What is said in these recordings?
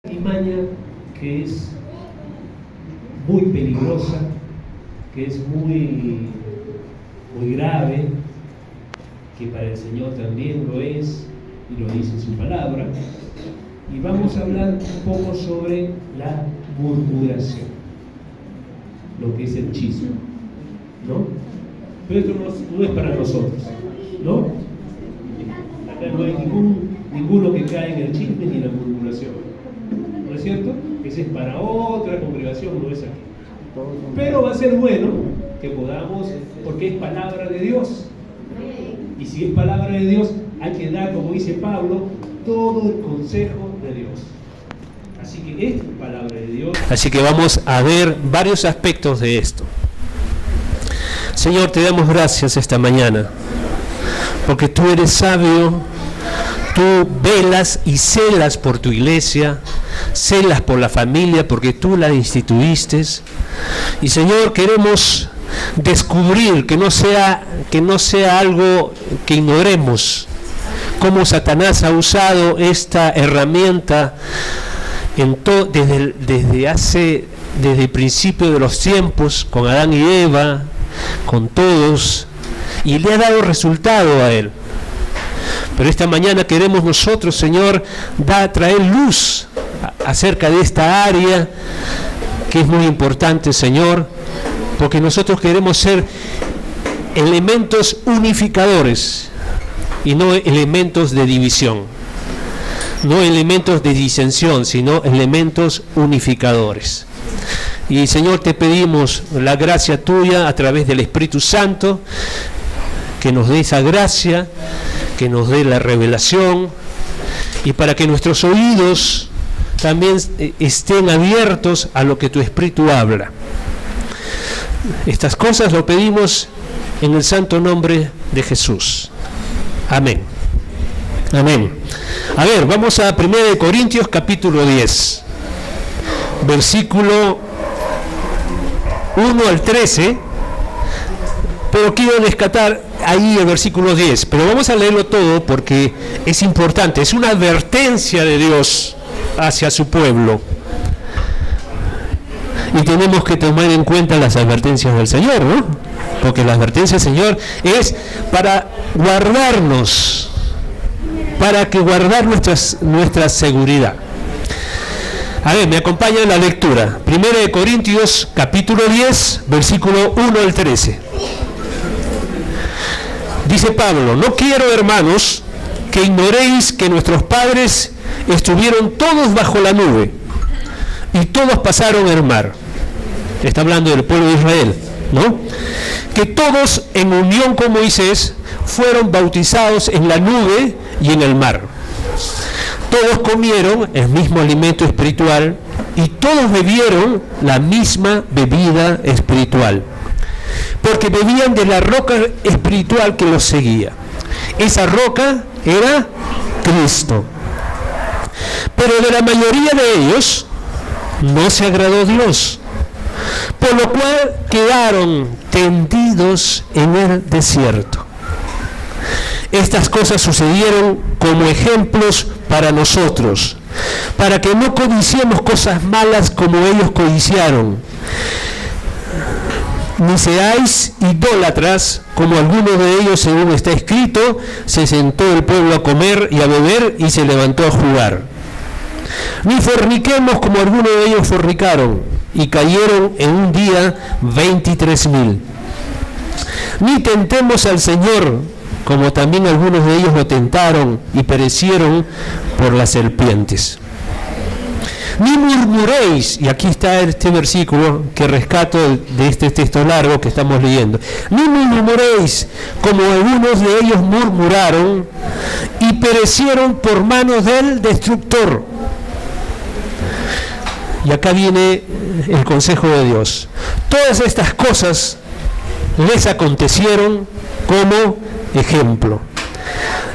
Artimaña que es muy peligrosa, que es muy grave, que para el Señor también lo es, y lo dice en su palabra. Y vamos a hablar un poco sobre la murmuración, lo que es el chisme, ¿no? Pero esto no es para nosotros, ¿no? Acá no hay ninguno que cae en el chisme ni en la murmuración, ¿no es cierto? Ese es para otra congregación, no es aquí. Pero va a ser bueno que podamos, porque es palabra de Dios. Y si es palabra de Dios, hay que dar, como dice Pablo, todo el consejo de Dios. Así que es palabra de Dios. Así que vamos a ver varios aspectos de esto. Señor, te damos gracias esta mañana, porque tú eres sabio, tú velas y celas por tu iglesia, celas por la familia, porque tú la instituiste. Y Señor, queremos descubrir que no sea algo que ignoremos, cómo Satanás ha usado esta herramienta desde el principio de los tiempos, con Adán y Eva, con todos, y le ha dado resultado a él. Pero esta mañana queremos nosotros, Señor, traer luz acerca de esta área que es muy importante, Señor, porque nosotros queremos ser elementos unificadores y no elementos de división, no elementos de disensión, sino elementos unificadores. Y Señor, te pedimos la gracia tuya a través del Espíritu Santo, que nos dé esa gracia, que nos dé la revelación, y para que nuestros oídos también estén abiertos a lo que tu Espíritu habla. Estas cosas lo pedimos en el santo nombre de Jesús. Amén. Amén. A ver, vamos a 1 Corintios capítulo 10, versículo 1 al 13, pero quiero rescatar ahí el versículo 10, pero vamos a leerlo todo porque es importante, es una advertencia de Dios hacia su pueblo. Y tenemos que tomar en cuenta las advertencias del Señor, ¿no? Porque la advertencia del Señor es para guardarnos, para que guardar nuestra seguridad. A ver, me acompaña en la lectura. 1 Corintios capítulo 10, versículo 1 al 13. Dice Pablo: no quiero, hermanos, que ignoréis que nuestros padres estuvieron todos bajo la nube y todos pasaron el mar. Está hablando del pueblo de Israel, ¿no? Que todos en unión con Moisés fueron bautizados en la nube y en el mar. Todos comieron el mismo alimento espiritual y todos bebieron la misma bebida espiritual, porque bebían de la roca espiritual que los seguía. Esa roca era Cristo. Pero de la mayoría de ellos no se agradó Dios, por lo cual quedaron tendidos en el desierto. Estas cosas sucedieron como ejemplos para nosotros, para que no codiciemos cosas malas como ellos codiciaron, ni seáis idólatras como algunos de ellos, según está escrito: se sentó el pueblo a comer y a beber y se levantó a jugar. Ni forniquemos como algunos de ellos fornicaron y cayeron en un día 23,000. Ni tentemos al Señor, como también algunos de ellos lo tentaron y perecieron por las serpientes. Ni murmuréis, y aquí está este versículo que rescato de este texto largo que estamos leyendo. Ni murmuréis como algunos de ellos murmuraron y perecieron por manos del destructor. Y acá viene el consejo de Dios. Todas estas cosas les acontecieron como ejemplo.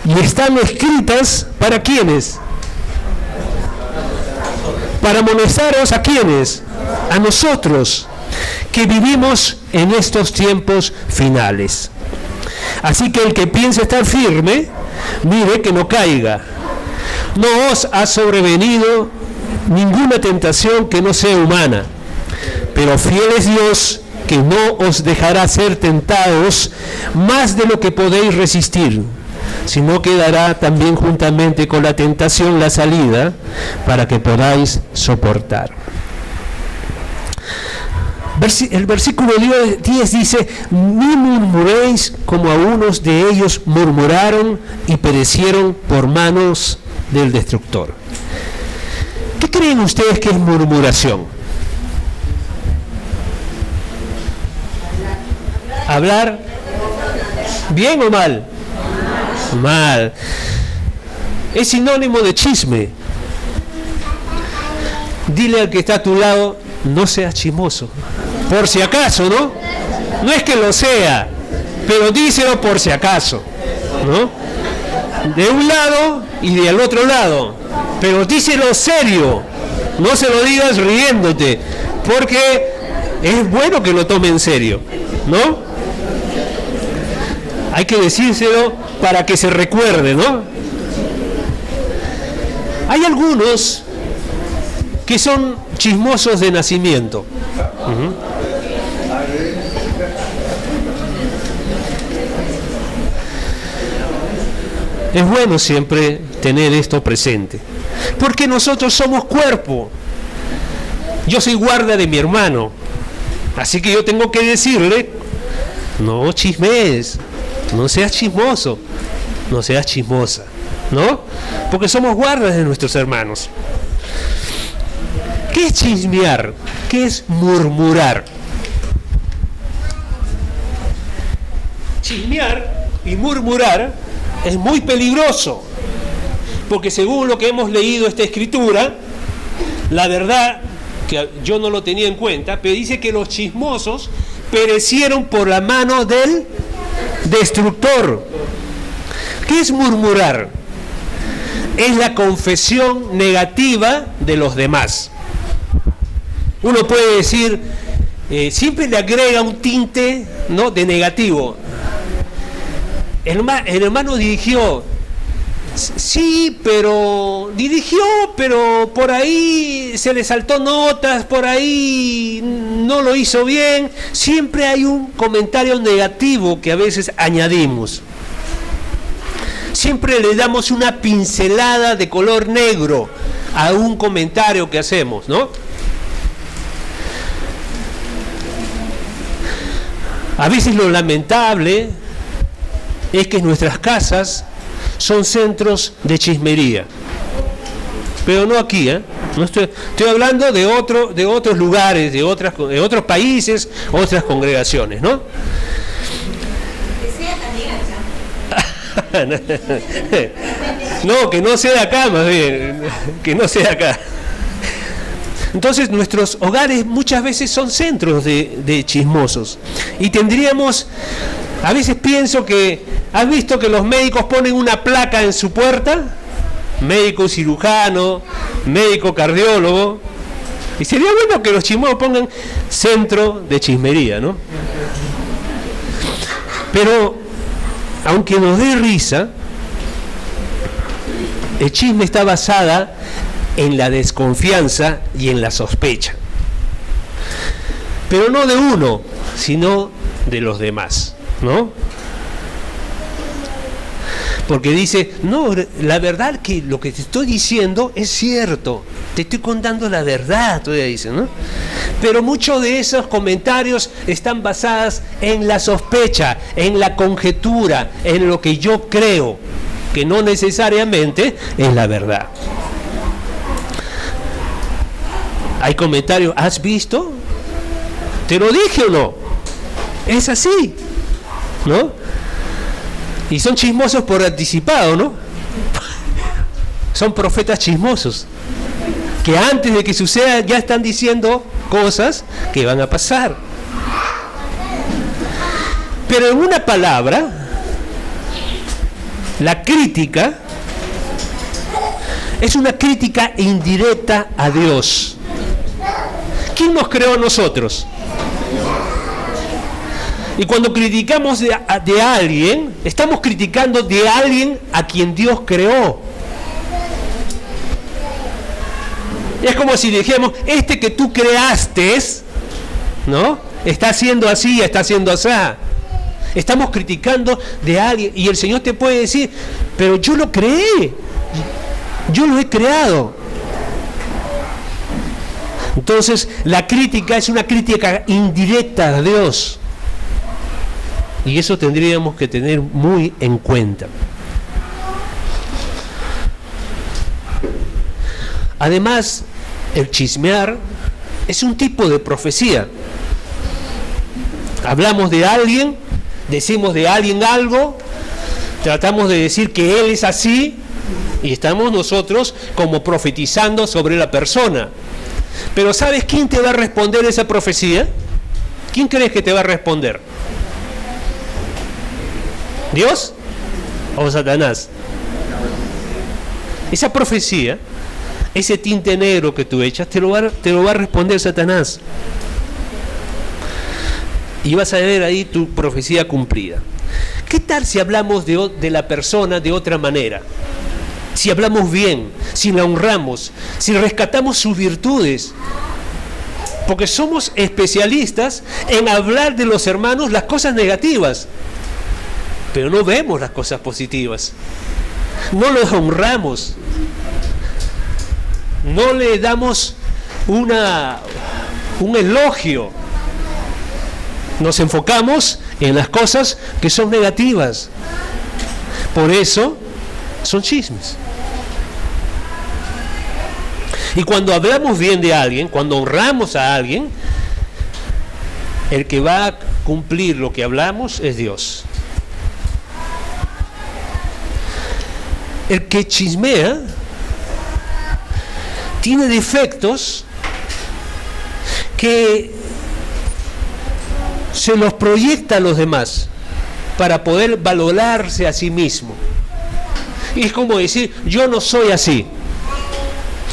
Y están escritas ¿para quiénes? Para amonestaros a quiénes, a nosotros, que vivimos en estos tiempos finales. Así que el que piense estar firme, mire que no caiga. No os ha sobrevenido ninguna tentación que no sea humana, pero fiel es Dios, que no os dejará ser tentados más de lo que podéis resistir, sino que dará también juntamente con la tentación la salida para que podáis soportar. El versículo 10 dice: ni murmuréis como a unos de ellos murmuraron y perecieron por manos del destructor. ¿Qué creen ustedes que es murmuración? ¿Hablar bien o mal? Mal. Es sinónimo de chisme. Dile al que está a tu lado: no seas chismoso. Por si acaso, ¿no? No es que lo sea, pero díselo por si acaso, ¿no? De un lado y del otro lado. Pero díselo serio. No se lo digas riéndote, porque es bueno que lo tome en serio, ¿no? Hay que decírselo para que se recuerde, ¿no? Hay algunos que son chismosos de nacimiento. Es bueno siempre tener esto presente, porque nosotros somos cuerpo. Yo soy guarda de mi hermano, así que yo tengo que decirle: no chismees, no seas chismoso, no seas chismosa, ¿no? Porque somos guardas de nuestros hermanos. ¿Qué es chismear? ¿Qué es murmurar? Chismear y murmurar es muy peligroso, porque según lo que hemos leído esta escritura, la verdad, que yo no lo tenía en cuenta, pero dice que los chismosos perecieron por la mano del destructor. ¿Qué es murmurar? Es la confesión negativa de los demás. Uno puede decir, siempre le agrega un tinte, ¿no?, de negativo. El hermano dirigió, sí, pero dirigió, pero por ahí se le saltó notas, por ahí no lo hizo bien. Siempre hay un comentario negativo que a veces añadimos. Siempre le damos una pincelada de color negro a un comentario que hacemos, ¿no? A veces lo lamentable es que nuestras casas son centros de chismería, pero no aquí, no estoy hablando de otros lugares, de otros países, otras congregaciones, ¿no? No, que no sea acá, más bien, que no sea acá. Entonces nuestros hogares muchas veces son centros de chismosos, y tendríamos, a veces pienso que, ¿has visto que los médicos ponen una placa en su puerta? Médico cirujano, médico cardiólogo, y sería bueno que los chismosos pongan centro de chismería, ¿no? Pero, aunque nos dé risa, el chisme está basada en la desconfianza y en la sospecha, pero no de uno, sino de los demás, ¿no? Porque dice, no, la verdad que lo que te estoy diciendo es cierto, te estoy contando la verdad, todavía dice, ¿no? Pero muchos de esos comentarios están basados en la sospecha, en la conjetura, en lo que yo creo, que no necesariamente es la verdad. Hay comentarios, ¿has visto? ¿Te lo dije o no? Es así, ¿no? Y son chismosos por anticipado, ¿no? Son profetas chismosos, que antes de que suceda ya están diciendo cosas que van a pasar. Pero en una palabra, la crítica es una crítica indirecta a Dios. ¿Quién nos creó a nosotros? Y cuando criticamos de alguien, estamos criticando de alguien a quien Dios creó. Es como si dijéramos, este que tú creaste, ¿no? Está haciendo así, está haciendo así. Estamos criticando de alguien y el Señor te puede decir, pero yo lo creé, yo lo he creado. Entonces, la crítica es una crítica indirecta a Dios. Y eso tendríamos que tener muy en cuenta. Además, el chismear es un tipo de profecía. Hablamos de alguien, decimos de alguien algo, tratamos de decir que él es así y estamos nosotros como profetizando sobre la persona. Pero ¿sabes quién te va a responder esa profecía? ¿Quién crees que te va a responder? ¿Dios o Satanás? Esa profecía, ese tinte negro que tú echas, te lo va a responder Satanás. Y vas a ver ahí tu profecía cumplida. ¿Qué tal si hablamos de la persona de otra manera? Si hablamos bien, si la honramos, si rescatamos sus virtudes. Porque somos especialistas en hablar de los hermanos las cosas negativas, pero no vemos las cosas positivas. No los honramos. No le damos un elogio. Nos enfocamos en las cosas que son negativas. Por eso son chismes. Y cuando hablamos bien de alguien, cuando honramos a alguien, el que va a cumplir lo que hablamos es Dios. El que chismea tiene defectos que se los proyecta a los demás para poder valorarse a sí mismo. Y es como decir, yo no soy así.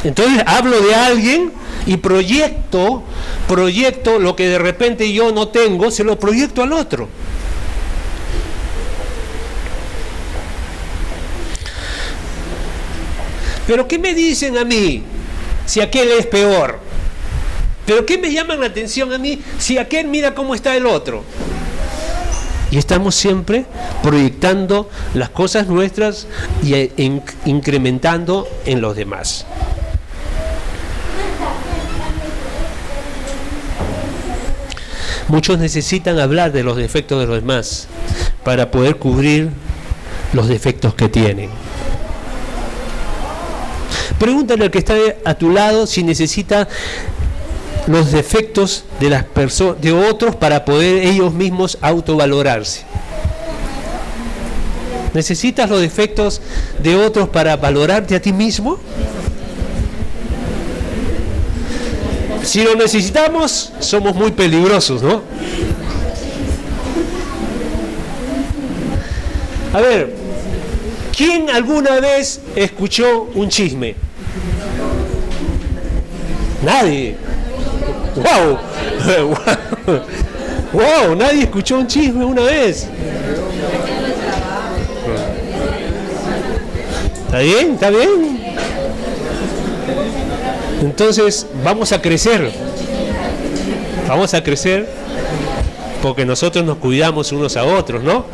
Entonces hablo de alguien y proyecto lo que de repente yo no tengo, se lo proyecto al otro. ¿Pero qué me dicen a mí si aquel es peor? ¿Pero qué me llaman la atención a mí si aquel mira cómo está el otro? Y estamos siempre proyectando las cosas nuestras y incrementando en los demás. Muchos necesitan hablar de los defectos de los demás para poder cubrir los defectos que tienen. Pregúntale al que está a tu lado si necesita los defectos de las personas, de otros, para poder ellos mismos autovalorarse. ¿Necesitas los defectos de otros para valorarte a ti mismo? Si lo necesitamos, somos muy peligrosos, ¿no? A ver, ¿quién alguna vez escuchó un chisme? Nadie. ¡Wow! ¡Wow! Nadie escuchó un chisme una vez. ¿Está bien? ¿Está bien? Entonces vamos a crecer. Vamos a crecer porque nosotros nos cuidamos unos a otros, ¿no?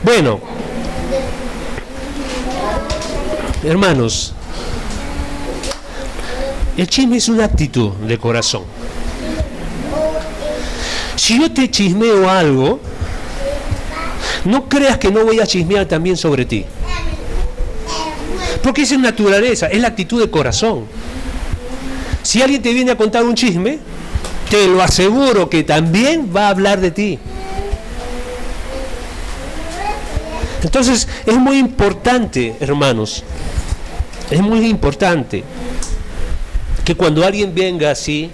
Bueno, hermanos, el chisme es una actitud de corazón. Si yo te chismeo algo, no creas que no voy a chismear también sobre ti. Porque esa es naturaleza, es la actitud de corazón. Si alguien te viene a contar un chisme, te lo aseguro que también va a hablar de ti. Entonces, es muy importante, hermanos, es muy importante que cuando alguien venga así,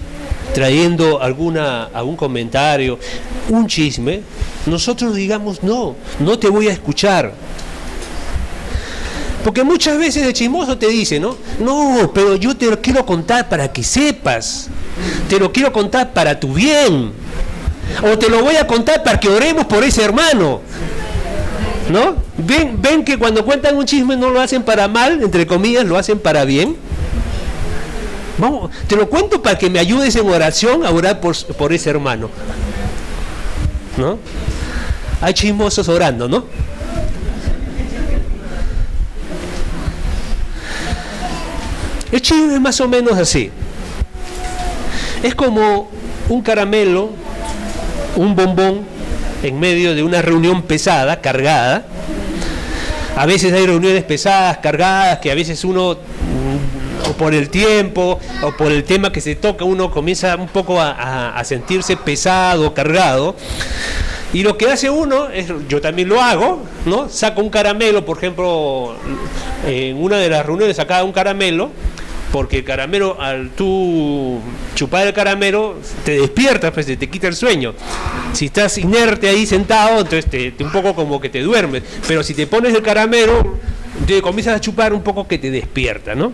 trayendo algún comentario, un chisme, nosotros digamos, no te voy a escuchar. Porque muchas veces el chismoso te dice, no, pero yo te lo quiero contar para que sepas, te lo quiero contar para tu bien, o te lo voy a contar para que oremos por ese hermano, ¿no? ¿Ven que cuando cuentan un chisme no lo hacen para mal, entre comillas, lo hacen para bien? Vamos, te lo cuento para que me ayudes en oración a orar por ese hermano, ¿no? Hay chismosos orando, ¿no? El chisme es más o menos así. Es como un caramelo, un bombón en medio de una reunión pesada, cargada. A veces hay reuniones pesadas, cargadas, que a veces uno, o por el tiempo, o por el tema que se toca, uno comienza un poco a sentirse pesado, cargado. Y lo que hace uno, yo también lo hago, ¿no? Saco un caramelo, por ejemplo, en una de las reuniones sacaba un caramelo, porque el caramelo, al tú chupar el caramelo, te despiertas, pues te quita el sueño. Si estás inerte ahí sentado, entonces un poco como que te duermes. Pero si te pones el caramelo, te comienzas a chupar un poco que te despierta, ¿no?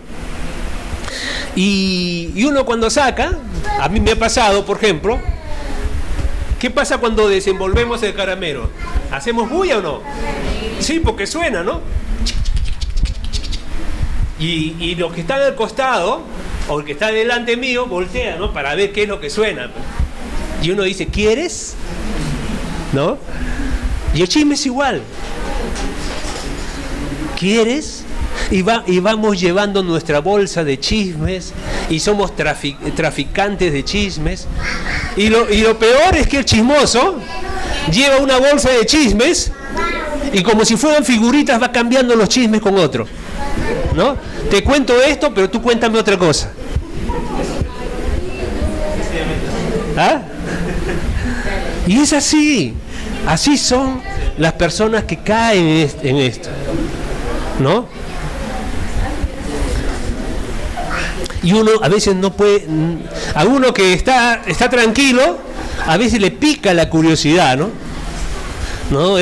Y uno cuando saca, a mí me ha pasado, por ejemplo, ¿qué pasa cuando desenvolvemos el caramelo? ¿Hacemos bulla o no? Sí, porque suena, ¿no? Y los que están al costado, o el que está delante mío, voltea, ¿no? Para ver qué es lo que suena. Y uno dice, ¿quieres? ¿No? Y el chisme es igual. ¿Quieres? Y vamos llevando nuestra bolsa de chismes, y somos traficantes de chismes. Y lo peor es que el chismoso lleva una bolsa de chismes, y como si fueran figuritas va cambiando los chismes con otro, ¿no? Te cuento esto, pero tú cuéntame otra cosa. ¿Ah? Y es así son las personas que caen en esto, ¿no? Y uno a veces no puede, a uno que está tranquilo, a veces le pica la curiosidad, ¿no? No,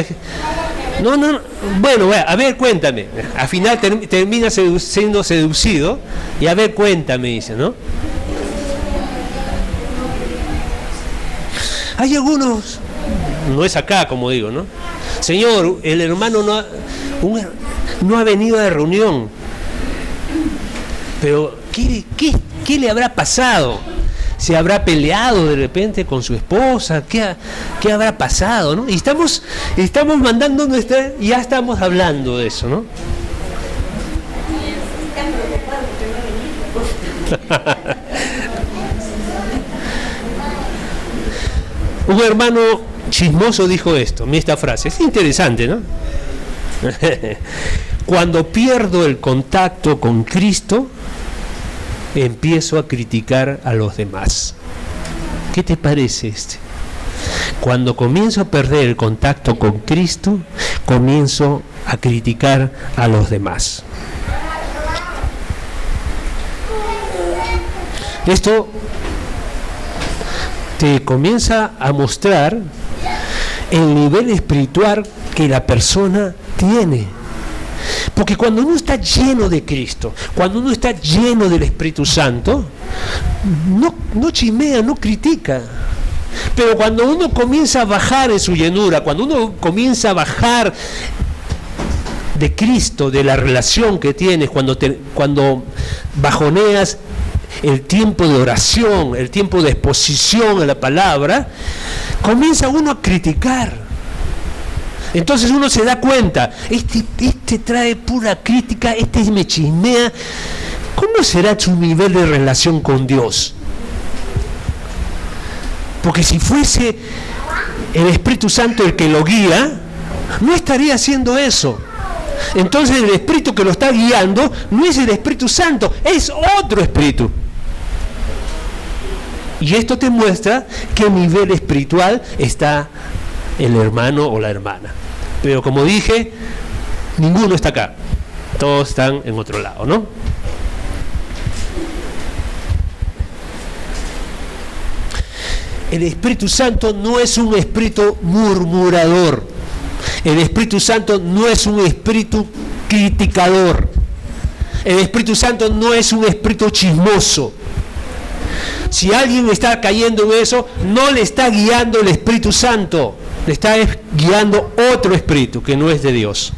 bueno, a ver, cuéntame. Al final termina siendo seducido, y a ver, cuéntame, dice, ¿no? Hay algunos, no es acá, como digo, ¿no? Señor, el hermano no ha venido a la reunión, pero ¿qué le habrá pasado? ¿Se habrá peleado de repente con su esposa? ¿Qué habrá pasado, no? Y estamos mandando ya estamos hablando de eso, ¿no? Un hermano chismoso dijo esta frase, es interesante, ¿no? Cuando pierdo el contacto con Cristo, empiezo a criticar a los demás. ¿Qué te parece Cuando comienzo a perder el contacto con Cristo, comienzo a criticar a los demás. Esto te comienza a mostrar el nivel espiritual que la persona tiene. Porque cuando uno está lleno de Cristo, cuando uno está lleno del Espíritu Santo, no chismea, no critica. Pero cuando uno comienza a bajar en su llenura, cuando uno comienza a bajar de Cristo, de la relación que tienes, cuando bajoneas el tiempo de oración, el tiempo de exposición a la palabra, comienza uno a criticar. Entonces uno se da cuenta, este trae pura crítica, me chismea. ¿Cómo será su nivel de relación con Dios? Porque si fuese el Espíritu Santo el que lo guía, no estaría haciendo eso. Entonces el Espíritu que lo está guiando no es el Espíritu Santo, es otro Espíritu. Y esto te muestra qué nivel espiritual está el hermano o la hermana. Pero como dije, ninguno está acá, todos están en otro lado, ¿no? El Espíritu Santo no es un espíritu murmurador. El Espíritu Santo no es un espíritu criticador. El Espíritu Santo no es un espíritu chismoso. Si alguien está cayendo en eso, no le está guiando el Espíritu Santo, le está guiando otro espíritu que no es de Dios.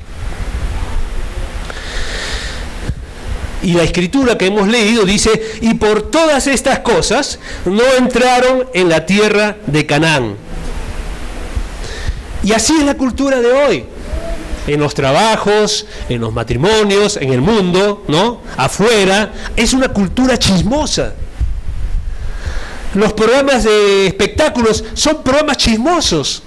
Y la escritura que hemos leído dice, y por todas estas cosas no entraron en la tierra de Canaán. Y así es la cultura de hoy. En los trabajos, en los matrimonios, en el mundo, ¿no? Afuera, es una cultura chismosa. Los programas de espectáculos son programas chismosos.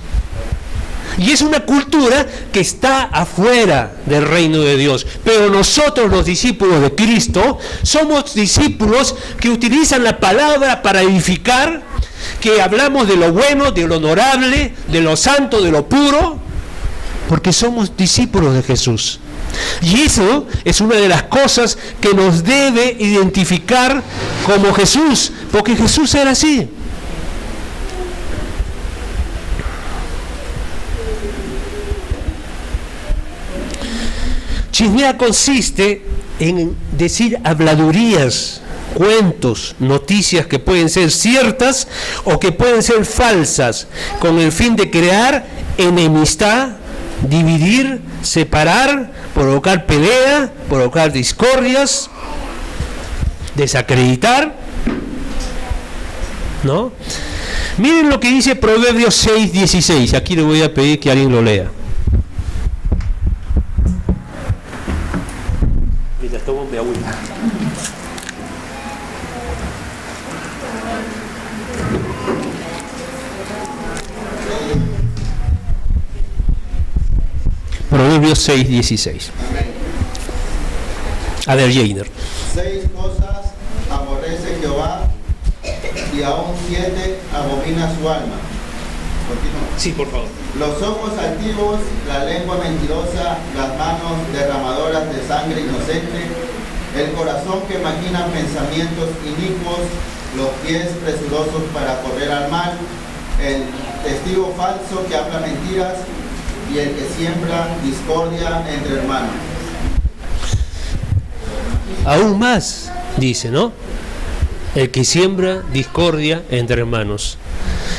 Y es una cultura que está afuera del reino de Dios. Pero nosotros, los discípulos de Cristo, somos discípulos que utilizan la palabra para edificar, que hablamos de lo bueno, de lo honorable, de lo santo, de lo puro, porque somos discípulos de Jesús. Y eso es una de las cosas que nos debe identificar como Jesús, porque Jesús era así. Chismear consiste en decir habladurías, cuentos, noticias que pueden ser ciertas o que pueden ser falsas, con el fin de crear enemistad, dividir, separar, provocar pelea, provocar discordias, desacreditar, ¿no? Miren lo que dice Proverbios 6:16. Aquí le voy a pedir que alguien lo lea. Mientras tomo mi agüita. Proverbios 6:16. A ver, Jainer. 6 cosas aborrece Jehová y aún 7 abomina su alma. Continúa. Sí, por favor. Los ojos altivos, la lengua mentirosa, las manos derramadoras de sangre inocente, el corazón que maquina pensamientos inicuos, los pies presurosos para correr al mal, el testigo falso que habla mentiras y el que siembra discordia entre hermanos. Aún más, dice, ¿no? El que siembra discordia entre hermanos.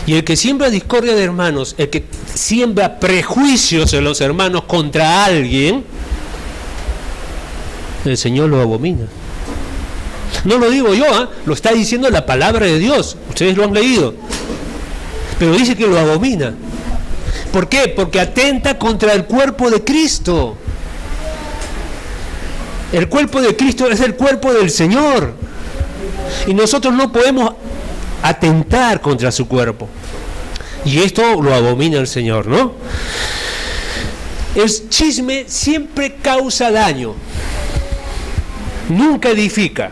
Y el que siembra discordia de hermanos, el que siembra prejuicios en los hermanos contra alguien, el Señor lo abomina. No lo digo yo, lo está diciendo la palabra de Dios. Ustedes lo han leído. Pero dice que lo abomina. ¿Por qué? Porque atenta contra el cuerpo de Cristo. El cuerpo de Cristo es el cuerpo del Señor. Y nosotros no podemos atentar contra su cuerpo. Y esto lo abomina el Señor, ¿no? El chisme siempre causa daño. Nunca edifica.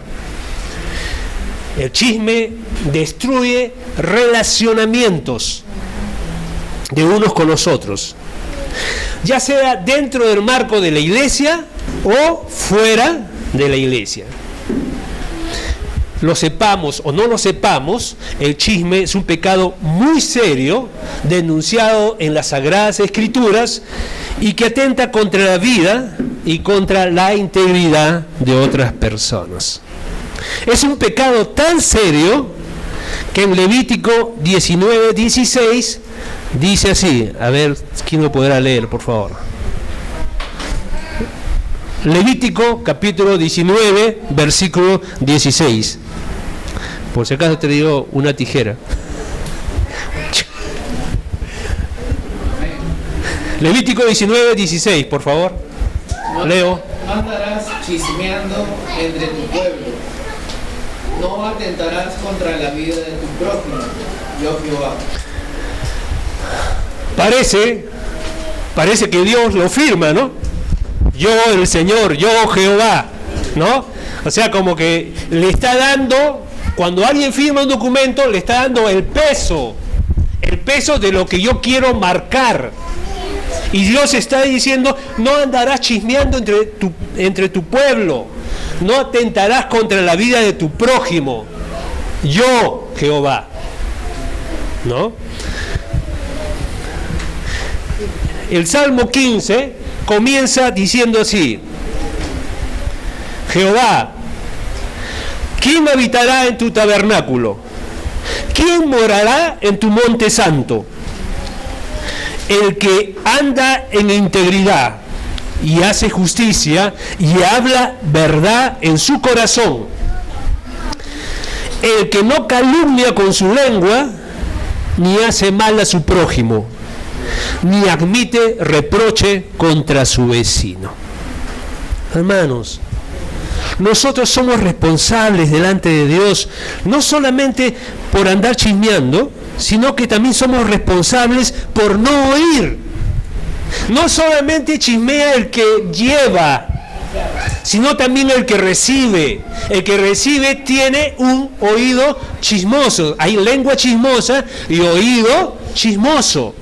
El chisme destruye relacionamientos de unos con los otros, ya sea dentro del marco de la iglesia o fuera de la iglesia. Lo sepamos o no lo sepamos, el chisme es un pecado muy serio, denunciado en las Sagradas Escrituras y que atenta contra la vida y contra la integridad de otras personas. Es un pecado tan serio que en Levítico 19:16 dice así. A ver, ¿quién lo podrá leer, por favor? Levítico capítulo 19, versículo 16. Por si acaso te digo una tijera. Levítico 19:16, por favor. Leo. No andarás chismeando entre tu pueblo. No atentarás contra la vida de tu prójimo. Yo Jehová. Parece que Dios lo firma, ¿no? Yo el Señor, yo Jehová, ¿no? O sea, como que le está dando, cuando alguien firma un documento, le está dando el peso de lo que yo quiero marcar. Y Dios está diciendo, no andarás chismeando entre tu pueblo, no atentarás contra la vida de tu prójimo, yo Jehová, ¿no? El Salmo 15 comienza diciendo así: Jehová, ¿quién habitará en tu tabernáculo? ¿Quién morará en tu monte santo? El que anda en integridad, y hace justicia y habla verdad en su corazón. El que no calumnia con su lengua, ni hace mal a su prójimo, ni admite reproche contra su vecino. Hermanos, nosotros somos responsables delante de Dios, no solamente por andar chismeando, sino que también somos responsables por no oír. No solamente chismea el que lleva, sino también el que recibe. El que recibe tiene un oído chismoso. Hay lengua chismosa y oído chismoso.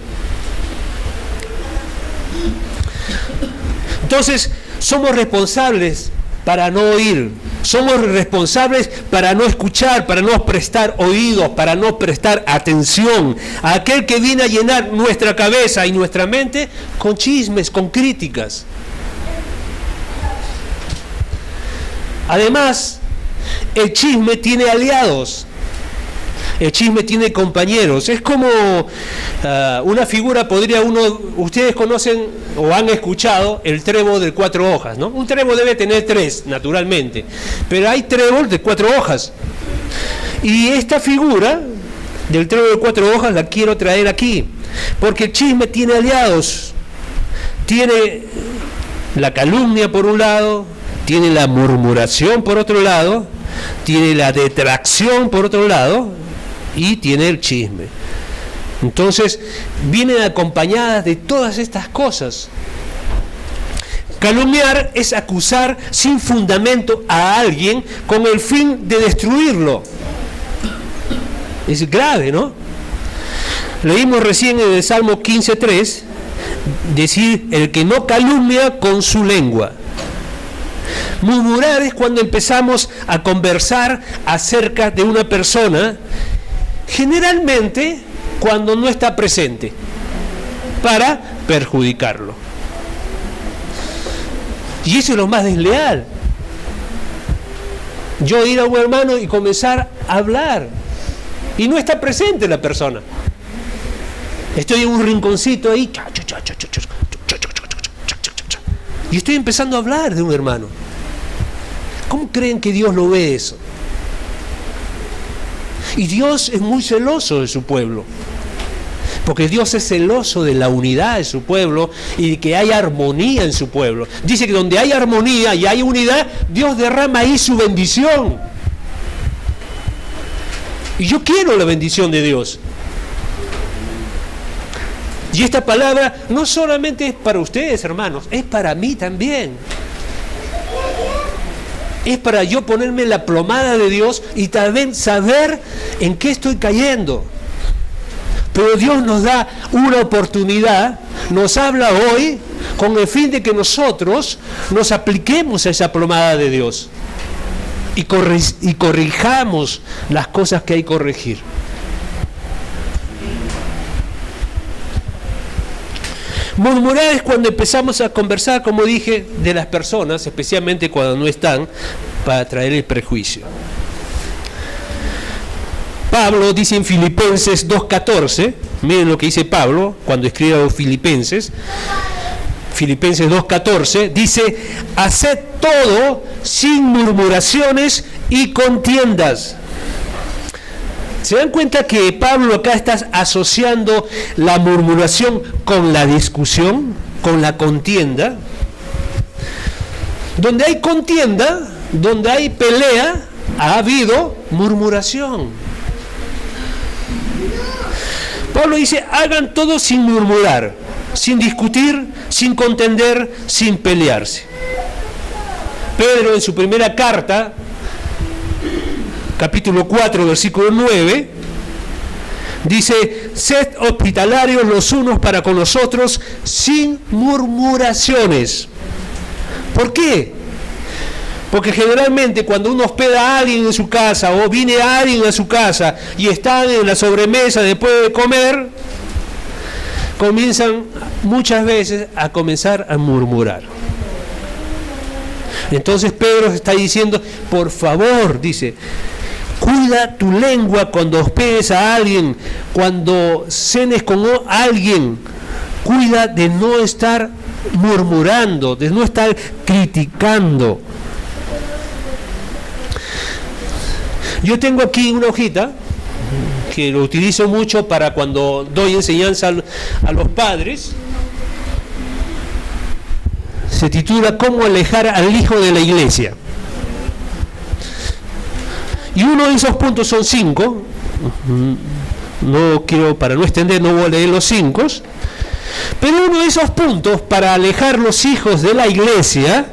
Entonces, somos responsables para no oír. Somos responsables para no escuchar, para no prestar oídos, para no prestar atención a aquel que viene a llenar nuestra cabeza y nuestra mente con chismes, con críticas. Además, el chisme tiene aliados, el chisme tiene compañeros. Es como una figura, ustedes conocen o han escuchado el trébol de 4 hojas, ¿no? Un trébol debe tener 3, naturalmente, pero hay trébol de 4 hojas. Y esta figura del trébol de 4 hojas la quiero traer aquí, porque el chisme tiene aliados. Tiene la calumnia por un lado, tiene la murmuración por otro lado, tiene la detracción por otro lado y tiene el chisme. Entonces, vienen acompañadas de todas estas cosas. Calumniar es acusar sin fundamento a alguien con el fin de destruirlo. Es grave, ¿no? Leímos recién en el Salmo 15:3, decir, el que no calumnia con su lengua. Murmurar es cuando empezamos a conversar acerca de una persona, generalmente cuando no está presente, para perjudicarlo. Y eso es lo más desleal. Yo ir a un hermano y comenzar a hablar, y no está presente la persona. Estoy en un rinconcito ahí, y estoy empezando a hablar de un hermano. ¿Cómo creen que Dios lo ve eso? Y Dios es muy celoso de su pueblo, porque Dios es celoso de la unidad de su pueblo y de que haya armonía en su pueblo. Dice que donde hay armonía y hay unidad, Dios derrama ahí su bendición. Y yo quiero la bendición de Dios. Y esta palabra no solamente es para ustedes, hermanos, es para mí también. Es para yo ponerme la plomada de Dios y también saber en qué estoy cayendo. Pero Dios nos da una oportunidad, nos habla hoy con el fin de que nosotros nos apliquemos a esa plomada de Dios y corrijamos las cosas que hay que corregir. Murmurar es cuando empezamos a conversar, como dije, de las personas, especialmente cuando no están, para traer el prejuicio. Pablo dice en Filipenses 2:14, miren lo que dice Pablo cuando escribe a los Filipenses 2:14, dice, haced todo sin murmuraciones y contiendas. ¿Se dan cuenta que Pablo acá está asociando la murmuración con la discusión, con la contienda? Donde hay contienda, donde hay pelea, ha habido murmuración. Pablo dice, hagan todo sin murmurar, sin discutir, sin contender, sin pelearse. Pedro en su primera carta, capítulo 4, versículo 9, dice, sed hospitalarios los unos para con los otros sin murmuraciones. ¿Por qué? Porque generalmente cuando uno hospeda a alguien en su casa o viene a alguien a su casa y están en la sobremesa después de comer, comienzan muchas veces a comenzar a murmurar. Entonces Pedro está diciendo, por favor, dice, cuida tu lengua cuando hospedes a alguien, cuando cenes con alguien, cuida de no estar murmurando, de no estar criticando. Yo tengo aquí una hojita que lo utilizo mucho para cuando doy enseñanza a los padres. Se titula ¿Cómo alejar al hijo de la iglesia? Y uno de esos puntos son 5. No quiero, para no extender, no voy a leer los 5. Pero uno de esos puntos para alejar los hijos de la iglesia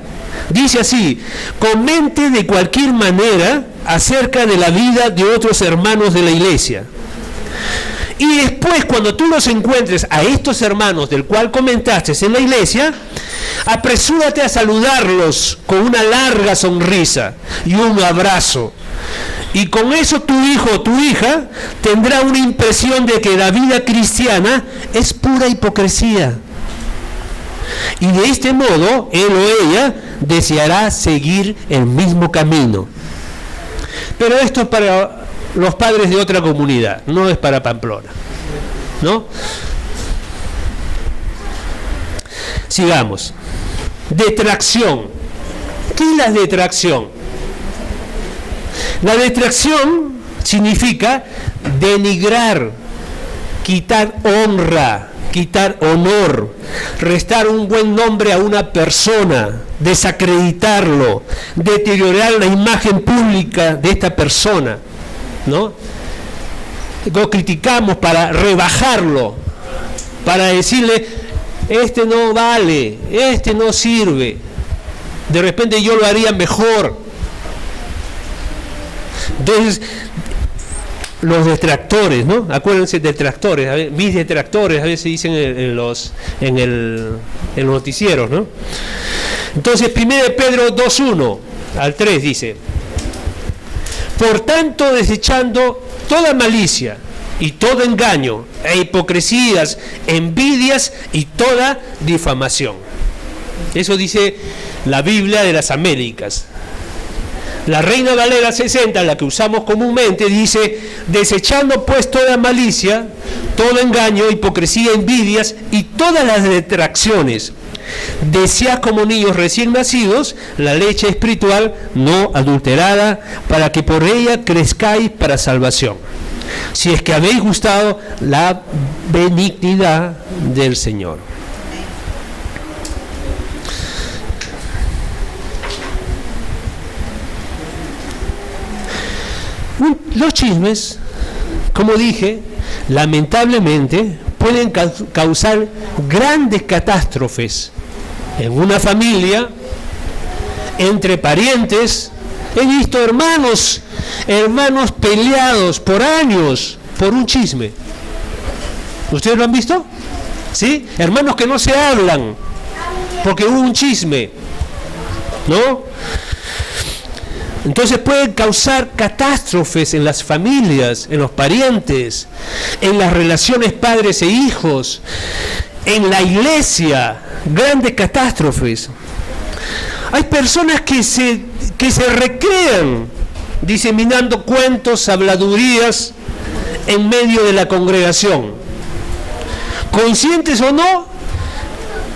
dice así: comente de cualquier manera acerca de la vida de otros hermanos de la iglesia. Y después, cuando tú los encuentres a estos hermanos del cual comentaste en la iglesia, apresúrate a saludarlos con una larga sonrisa y un abrazo. Y con eso tu hijo o tu hija tendrá una impresión de que la vida cristiana es pura hipocresía. Y de este modo, él o ella deseará seguir el mismo camino. Pero esto es para los padres de otra comunidad, no es para Pamplona, ¿no? Sigamos. Detracción. ¿Qué es la detracción? La detracción significa denigrar, quitar honra, quitar honor, restar un buen nombre a una persona, desacreditarlo, deteriorar la imagen pública de esta persona, ¿no? Lo criticamos para rebajarlo, para decirle, este no vale, este no sirve, de repente yo lo haría mejor. Entonces, los detractores, ¿no? Acuérdense, detractores, a ver, mis detractores, a veces dicen en los noticieros, ¿no? Entonces, 1 Pedro 2:1 al 3 dice: por tanto, desechando toda malicia y todo engaño e hipocresías, envidias y toda difamación. Eso dice la Biblia de las Américas. La Reina Valera 60, la que usamos comúnmente, dice: desechando pues toda malicia, todo engaño, hipocresía, envidias y todas las detracciones, desead como niños recién nacidos la leche espiritual no adulterada, para que por ella crezcáis para salvación, si es que habéis gustado la benignidad del Señor. Los chismes, como dije, lamentablemente pueden causar grandes catástrofes en una familia, entre parientes. He visto hermanos peleados por años por un chisme. ¿Ustedes lo han visto? ¿Sí? Hermanos que no se hablan porque hubo un chisme, ¿no? Entonces pueden causar catástrofes en las familias, en los parientes, en las relaciones padres e hijos, en la iglesia, grandes catástrofes. Hay personas que se recrean diseminando cuentos, habladurías en medio de la congregación, conscientes o no,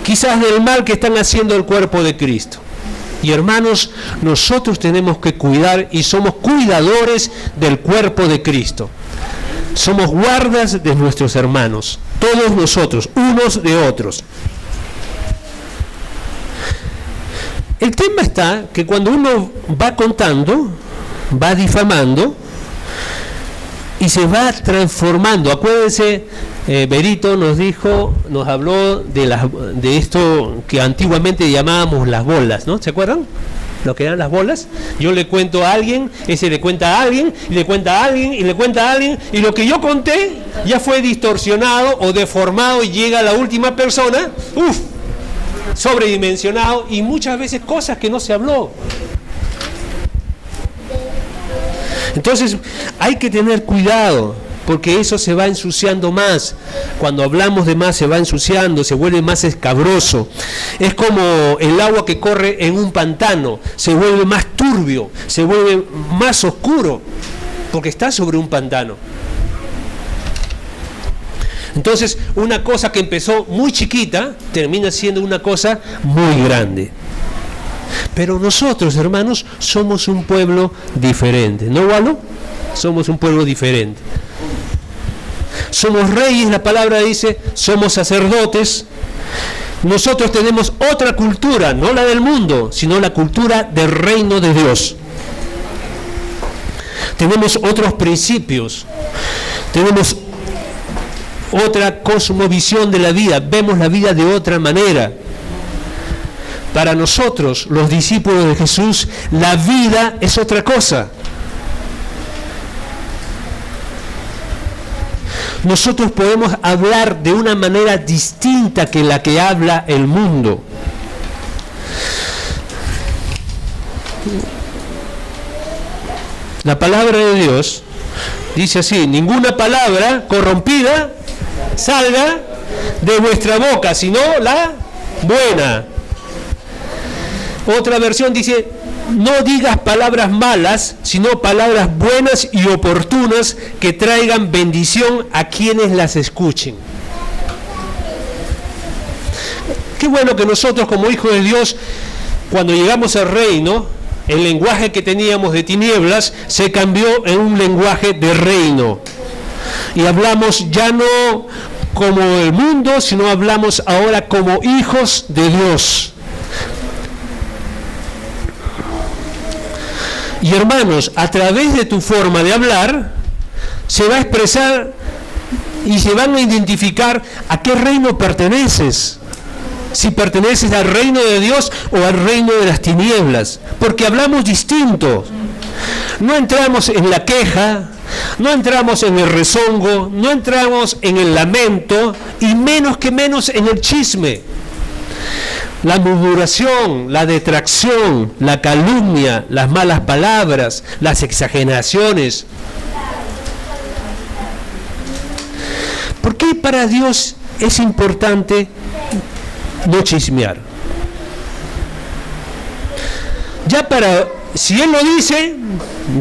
quizás del mal que están haciendo el cuerpo de Cristo. Y hermanos, nosotros tenemos que cuidar y somos cuidadores del cuerpo de Cristo. Somos guardas de nuestros hermanos, todos nosotros, unos de otros. El tema está que cuando uno va contando, va difamando y se va transformando. Acuérdense, Berito nos habló de esto que antiguamente llamábamos las bolas, ¿no? ¿Se acuerdan? Lo que eran las bolas. Yo le cuento a alguien, ese le cuenta a alguien, y le cuenta a alguien, y le cuenta a alguien, y lo que yo conté ya fue distorsionado o deformado y llega a la última persona, sobredimensionado, y muchas veces cosas que no se habló. Entonces hay que tener cuidado, porque eso se va ensuciando más. Cuando hablamos de más se va ensuciando, se vuelve más escabroso. Es como el agua que corre en un pantano, se vuelve más turbio, se vuelve más oscuro, porque está sobre un pantano. Entonces, una cosa que empezó muy chiquita termina siendo una cosa muy grande. Pero nosotros, hermanos, somos un pueblo diferente, ¿no, Walo? Somos un pueblo diferente. Somos reyes, la palabra dice, somos sacerdotes. Nosotros tenemos otra cultura, no la del mundo, sino la cultura del reino de Dios. Tenemos otros principios, tenemos otra cosmovisión de la vida, vemos la vida de otra manera. Para nosotros, los discípulos de Jesús, la vida es otra cosa. Nosotros podemos hablar de una manera distinta que la que habla el mundo. La palabra de Dios dice así: ninguna palabra corrompida salga de vuestra boca, sino la buena. Otra versión dice: no digas palabras malas, sino palabras buenas y oportunas que traigan bendición a quienes las escuchen. Qué bueno que nosotros, como hijos de Dios, cuando llegamos al reino, el lenguaje que teníamos de tinieblas se cambió en un lenguaje de reino. Y hablamos ya no como el mundo, sino hablamos ahora como hijos de Dios. Y hermanos, a través de tu forma de hablar, se va a expresar y se van a identificar a qué reino perteneces. Si perteneces al reino de Dios o al reino de las tinieblas. Porque hablamos distinto. No entramos en la queja, no entramos en el rezongo, no entramos en el lamento y menos en el chisme. La murmuración, la detracción, la calumnia, las malas palabras, las exageraciones. ¿Por qué para Dios es importante no chismear? Ya si Él lo dice,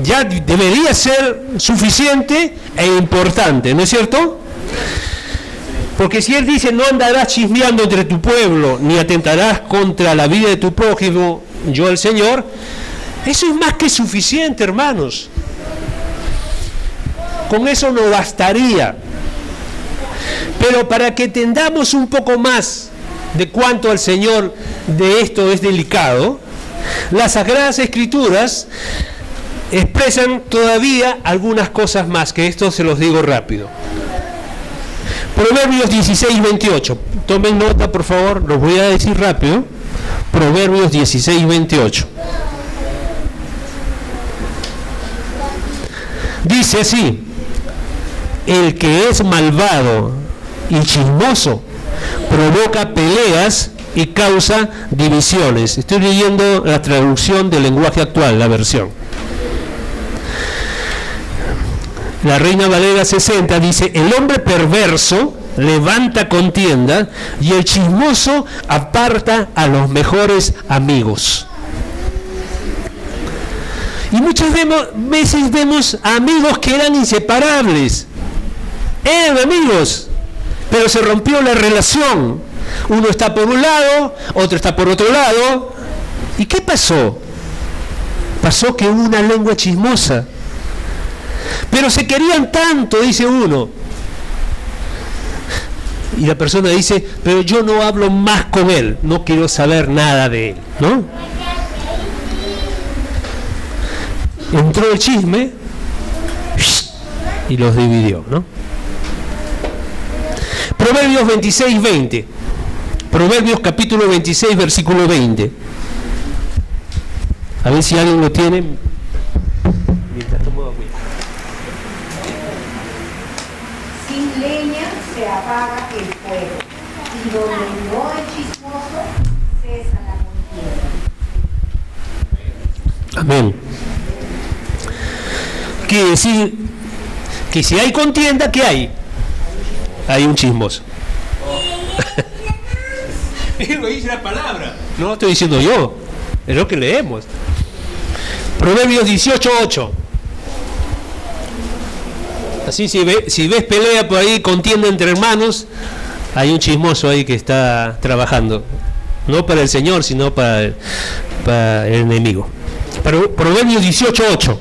ya debería ser suficiente e importante, ¿no es cierto? Porque si Él dice: no andarás chismeando entre tu pueblo, ni atentarás contra la vida de tu prójimo, yo el Señor, eso es más que suficiente, hermanos. Con eso no bastaría. Pero para que entendamos un poco más de cuánto al Señor de esto es delicado, las Sagradas Escrituras expresan todavía algunas cosas más, que esto se los digo rápido. Proverbios 16, 28. Tomen nota, por favor, los voy a decir rápido. Proverbios 16, 28. Dice así: el que es malvado y chismoso provoca peleas y causa divisiones. Estoy leyendo la traducción del lenguaje actual, la versión. La Reina Valera 60 dice: el hombre perverso levanta contienda y el chismoso aparta a los mejores amigos. Y muchas veces vemos amigos que eran inseparables. Eran amigos, pero se rompió la relación. Uno está por un lado, otro está por otro lado. ¿Y qué pasó? Pasó que hubo una lengua chismosa. Pero se querían tanto, dice uno. Y la persona dice: pero yo no hablo más con él, no quiero saber nada de él, ¿no? Entró el chisme y los dividió, ¿no? Proverbios 26, 20. Proverbios capítulo 26, versículo 20. A ver si alguien lo tiene. Mientras tomo agua. Sin leña se apaga el fuego, y donde no hay chismoso, cesa la contienda. Amén. Quiere decir que si hay contienda, ¿qué hay? Hay un chismoso. Lo dice la palabra. No lo estoy diciendo yo, es lo que leemos. Proverbios 18, 8. Así si ves pelea por ahí, contienda entre hermanos, hay un chismoso ahí que está trabajando. No para el Señor, sino para el enemigo. Pero Proverbios 18:8.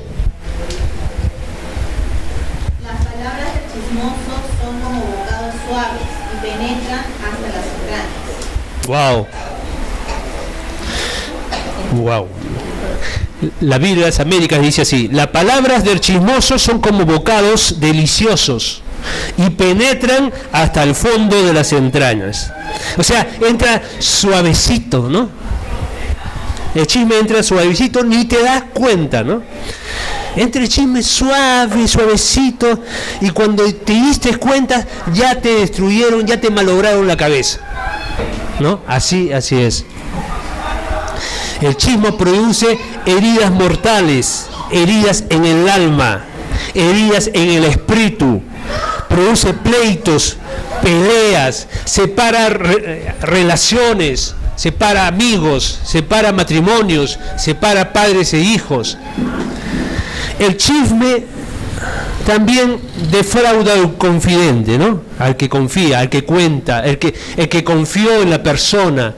Las palabras del chismoso son como bocados suaves y penetran hasta las entrañas. Wow. La Biblia de las Américas dice así: las palabras del chismoso son como bocados deliciosos y penetran hasta el fondo de las entrañas. O sea, entra suavecito, ¿no? El chisme entra suavecito, ni te das cuenta, ¿no? Entra el chisme suave, suavecito, y cuando te diste cuenta, ya te destruyeron, ya te malograron la cabeza, ¿no? Así es. El chisme produce heridas mortales, heridas en el alma, heridas en el espíritu, produce pleitos, peleas, separa relaciones, separa amigos, separa matrimonios, separa padres e hijos. El chisme también defrauda al confidente, ¿no? Al que confía, al que cuenta, el que confió en la persona,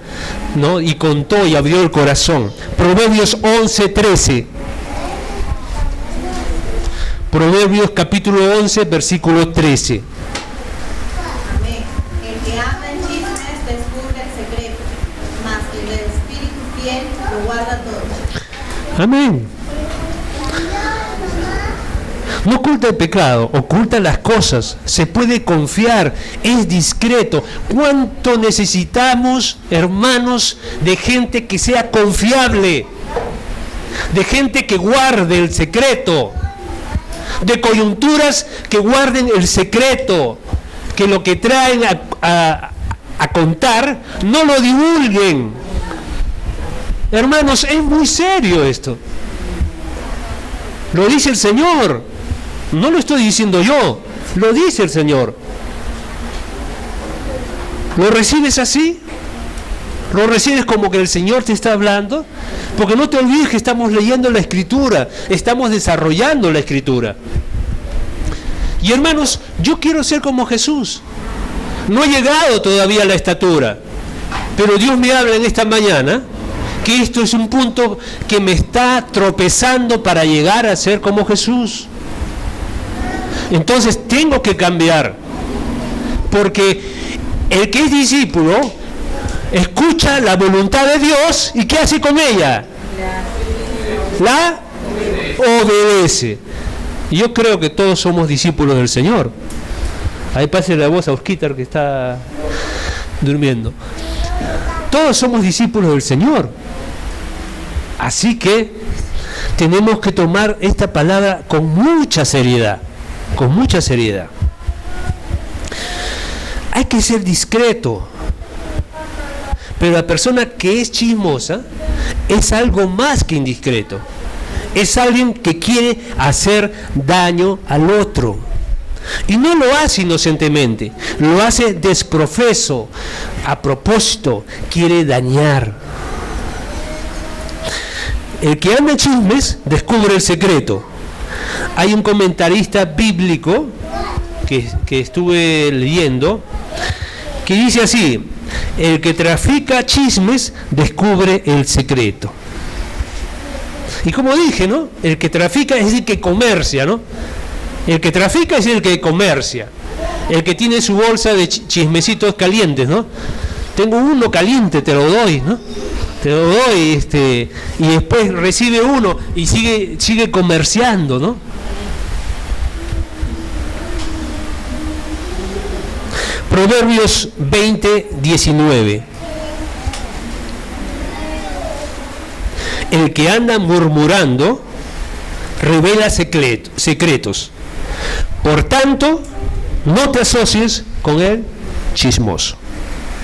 ¿no? Y contó y abrió el corazón. Proverbios 11:13. Proverbios capítulo 11, versículo 13. Amén. El que anda en chismes descubre el secreto, mas el del espíritu fiel lo guarda todo. Amén. No oculta el pecado, oculta las cosas, se puede confiar, es discreto. ¿Cuánto necesitamos, hermanos, de gente que sea confiable? De gente que guarde el secreto, de coyunturas que guarden el secreto, que lo que traen a contar no lo divulguen. Hermanos, es muy serio esto. Lo dice el Señor. No lo estoy diciendo yo, lo dice el Señor. ¿Lo recibes así? ¿Lo recibes como que el Señor te está hablando? Porque no te olvides que estamos leyendo la Escritura, estamos desarrollando la Escritura. Y hermanos, yo quiero ser como Jesús. No he llegado todavía a la estatura, pero Dios me habla en esta mañana que esto es un punto que me está tropezando para llegar a ser como Jesús. Entonces tengo que cambiar, porque el que es discípulo escucha la voluntad de Dios y ¿qué hace con ella? La obedece. Yo creo que todos somos discípulos del Señor. Ahí pase la voz a Osquitar que está durmiendo. Todos somos discípulos del Señor. Así que tenemos que tomar esta palabra con mucha seriedad. Con mucha seriedad. Hay que ser discreto. Pero la persona que es chismosa es algo más que indiscreto. Es alguien que quiere hacer daño al otro. Y no lo hace inocentemente, lo hace desprofeso, a propósito, quiere dañar. El que anda en chismes descubre el secreto. Hay un comentarista bíblico que estuve leyendo que dice así: el que trafica chismes descubre el secreto. Y como dije, ¿no? El que trafica es el que comercia, ¿no? El que trafica es el que comercia. El que tiene su bolsa de chismecitos calientes, ¿no? Tengo uno caliente, te lo doy, ¿no? Te lo doy, y después recibe uno y sigue comerciando, ¿no? Proverbios 20:19. El que anda murmurando revela secretos. Por tanto, no te asocies con el chismoso.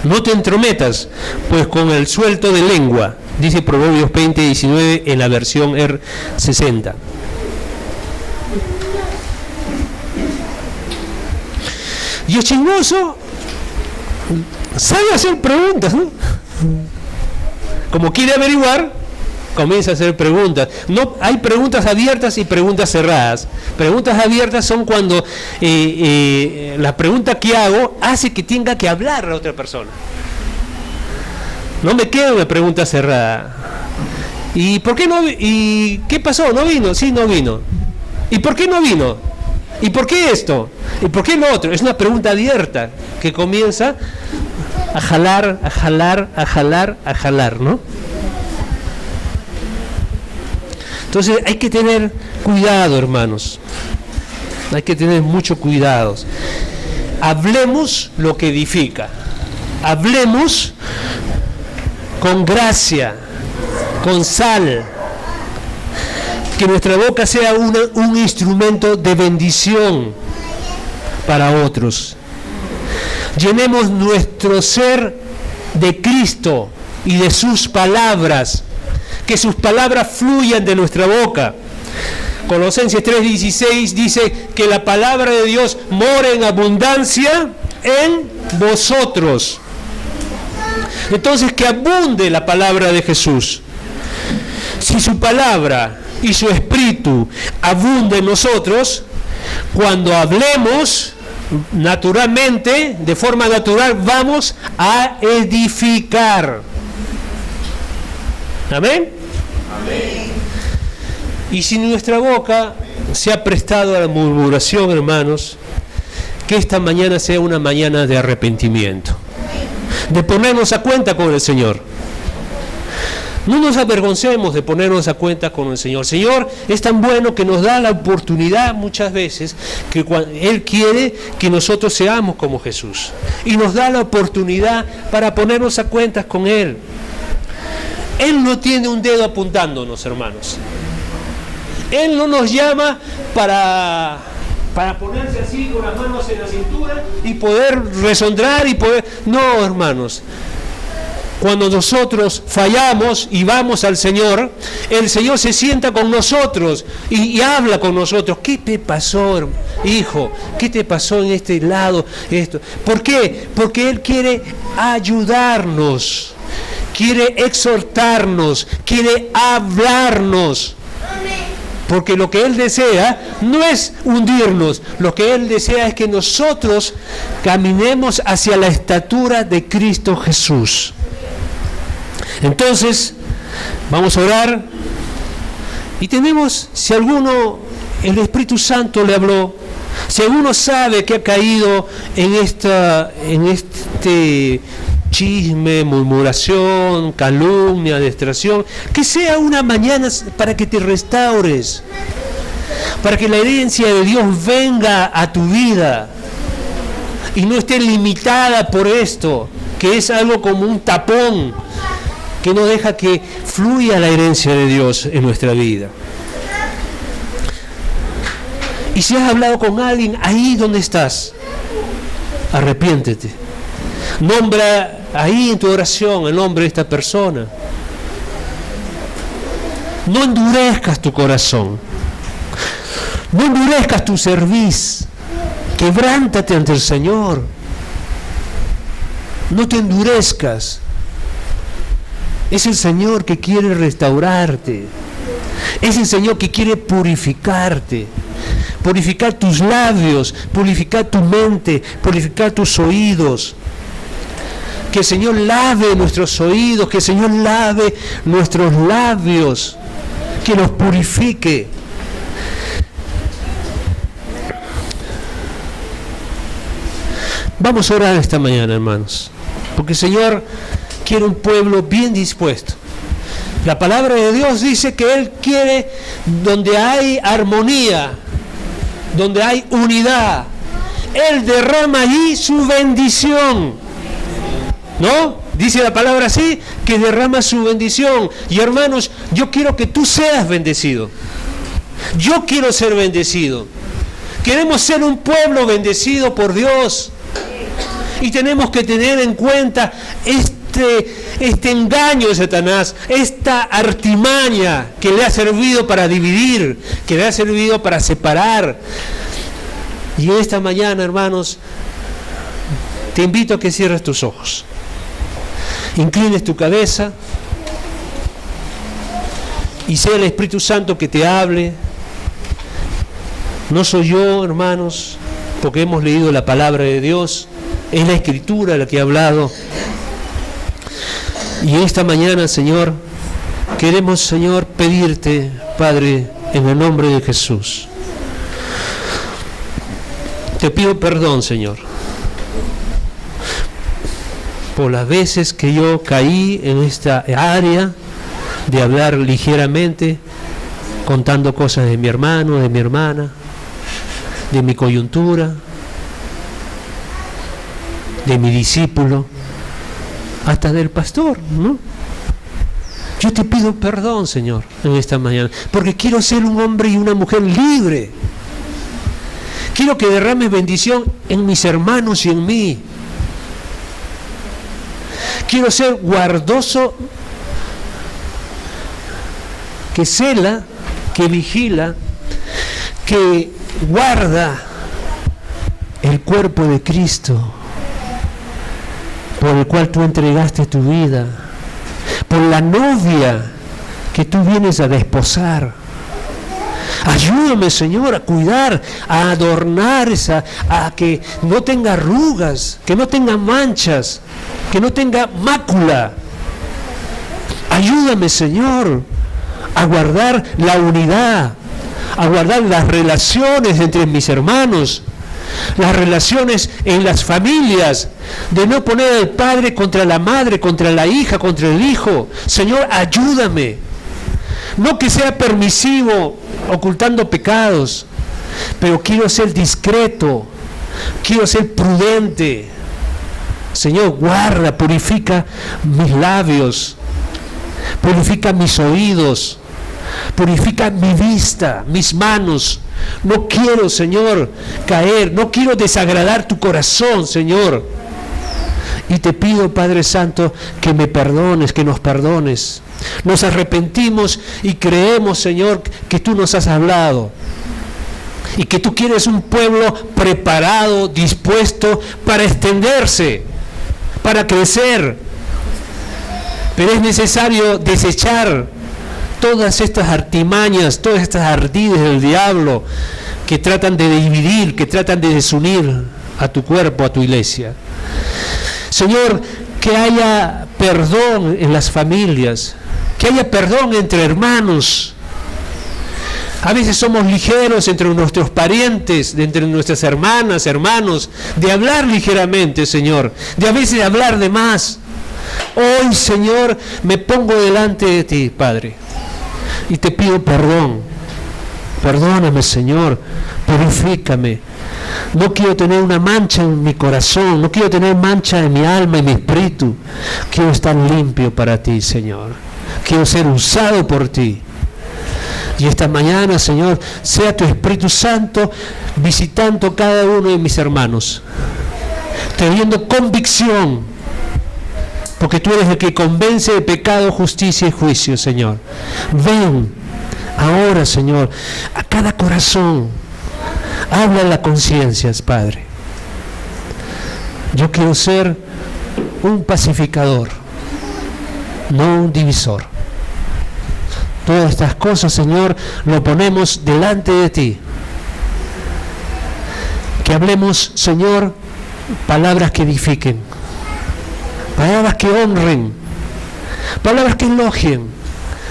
No te entrometas, pues con el suelto de lengua, dice Proverbios 20:19 en la versión R60. Y el chismoso sabe hacer preguntas, ¿no? Como quiere averiguar, comienza a hacer preguntas. No, hay preguntas abiertas y preguntas cerradas. Preguntas abiertas son cuando la pregunta que hago hace que tenga que hablar a la otra persona. No me quedo en la pregunta cerrada. ¿Y por qué no? ¿Y qué pasó? ¿No vino? Sí, no vino. ¿Y por qué no vino? ¿Y por qué esto? ¿Y por qué lo otro? Es una pregunta abierta que comienza a jalar, ¿no? Entonces hay que tener cuidado, hermanos. Hay que tener mucho cuidado. Hablemos lo que edifica. Hablemos con gracia, con sal. Que nuestra boca sea un instrumento de bendición para otros. Llenemos nuestro ser de Cristo y de sus palabras. Que sus palabras fluyan de nuestra boca. Colosenses 3:16 dice que la palabra de Dios mora en abundancia en vosotros. Entonces, que abunde la palabra de Jesús. Si su palabra y su espíritu abunda en nosotros, cuando hablemos, naturalmente, de forma natural, vamos a edificar. ¿Amén? Amén. Y si nuestra boca se ha prestado a la murmuración, hermanos, que esta mañana sea una mañana de arrepentimiento, de ponernos a cuenta con el Señor. No nos avergoncemos de ponernos a cuenta con el Señor. El Señor es tan bueno que nos da la oportunidad muchas veces que Él quiere que nosotros seamos como Jesús. Y nos da la oportunidad para ponernos a cuentas con Él. Él no tiene un dedo apuntándonos, hermanos. Él no nos llama para ponerse así con las manos en la cintura y poder resondrar y poder... No, hermanos. Cuando nosotros fallamos y vamos al Señor, el Señor se sienta con nosotros y habla con nosotros. ¿Qué te pasó, hijo? ¿Qué te pasó en este lado? Esto. ¿Por qué? Porque Él quiere ayudarnos, quiere exhortarnos, quiere hablarnos. Porque lo que Él desea no es hundirnos, lo que Él desea es que nosotros caminemos hacia la estatura de Cristo Jesús. Entonces, vamos a orar y tenemos, si alguno, el Espíritu Santo le habló, si alguno sabe que ha caído en este chisme, murmuración, calumnia, distracción, que sea una mañana para que te restaures, para que la herencia de Dios venga a tu vida y no esté limitada por esto, que es algo como un tapón que no deja que fluya la herencia de Dios en nuestra vida. Y si has hablado con alguien, ahí donde estás, arrepiéntete. Nombra ahí en tu oración el nombre de esta persona. No endurezcas tu corazón. No endurezcas tu cerviz. Quebrántate ante el Señor. No te endurezcas. Es el Señor que quiere restaurarte. Es el Señor que quiere purificarte. Purificar tus labios, purificar tu mente, purificar tus oídos. Que el Señor lave nuestros oídos, que el Señor lave nuestros labios, que los purifique. Vamos a orar esta mañana, hermanos, porque el Señor quiere un pueblo bien dispuesto. La palabra de Dios dice que Él quiere donde hay armonía, donde hay unidad. Él derrama allí su bendición. ¿No? Dice la palabra así, que derrama su bendición. Y hermanos, yo quiero que tú seas bendecido. Yo quiero ser bendecido. Queremos ser un pueblo bendecido por Dios. Y tenemos que tener en cuenta este engaño de Satanás, esta artimaña que le ha servido para dividir, que le ha servido para separar. Y esta mañana, hermanos, te invito a que cierres tus ojos, inclines tu cabeza y sea el Espíritu Santo que te hable. No soy yo, hermanos, porque hemos leído la palabra de Dios, es la Escritura la que ha hablado. Y esta mañana, Señor, queremos, Señor, pedirte, Padre, en el nombre de Jesús. Te pido perdón, Señor, por las veces que yo caí en esta área de hablar ligeramente, contando cosas de mi hermano, de mi hermana, de mi coyuntura, de mi discípulo, hasta del pastor, ¿no? Yo te pido perdón, Señor, en esta mañana, porque quiero ser un hombre y una mujer libre. Quiero que derrames bendición en mis hermanos y en mí. Quiero ser guardoso, que cela, que vigila, que guarda el cuerpo de Cristo, por el cual tú entregaste tu vida, por la novia que tú vienes a desposar. Ayúdame, Señor, a cuidar, a adornar a que no tenga arrugas, que no tenga manchas, que no tenga mácula. Ayúdame, Señor, a guardar la unidad, a guardar las relaciones entre mis hermanos, las relaciones en las familias, de no poner al padre contra la madre, contra la hija, contra el hijo. Señor, ayúdame. No que sea permisivo, ocultando pecados, pero quiero ser discreto, quiero ser prudente. Señor, guarda, purifica mis labios, purifica mis oídos, purifica mi vista, mis manos. No quiero, Señor, caer, no quiero desagradar tu corazón, Señor. Y te pido, Padre Santo, que me perdones, que nos perdones. Nos arrepentimos y creemos, Señor, que tú nos has hablado. Y que tú quieres un pueblo preparado, dispuesto para extenderse, para crecer. Pero es necesario desechar todas estas artimañas, todas estas ardides del diablo que tratan de dividir, que tratan de desunir a tu cuerpo, a tu iglesia. Señor, que haya perdón en las familias, que haya perdón entre hermanos. A veces somos ligeros entre nuestros parientes, entre nuestras hermanas, hermanos, de hablar ligeramente, Señor, de a veces hablar de más. Hoy, Señor, me pongo delante de ti, Padre, y te pido perdón. Perdóname, Señor, purifícame. No quiero tener una mancha en mi corazón, no quiero tener mancha en mi alma y mi espíritu. Quiero estar limpio para ti, Señor. Quiero ser usado por ti. Y esta mañana, Señor, sea tu Espíritu Santo visitando cada uno de mis hermanos, teniendo convicción, porque tú eres el que convence de pecado, justicia y juicio, Señor. Ven ahora, Señor, a cada corazón. Habla en la conciencia, Padre. Yo quiero ser un pacificador, no un divisor. Todas estas cosas, Señor, lo ponemos delante de ti. Que hablemos, Señor, palabras que edifiquen, palabras que honren, palabras que elogien.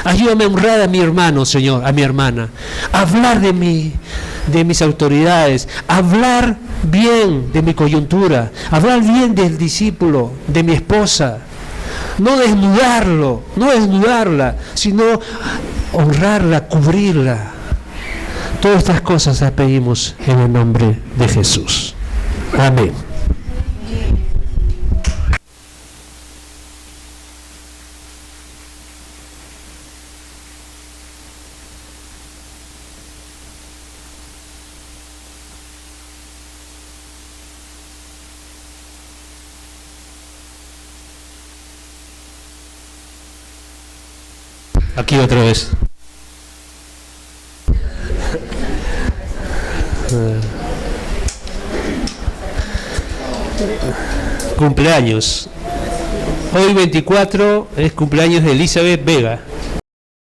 Ayúdame a honrar a mi hermano, Señor, a mi hermana. Hablar de mis autoridades, hablar bien de mi coyuntura, hablar bien del discípulo, de mi esposa. No desnudarlo, no desnudarla, sino honrarla, cubrirla. Todas estas cosas las pedimos en el nombre de Jesús. Amén. Aquí otra vez. Cumpleaños. Hoy 24 es cumpleaños de Elizabeth Vega.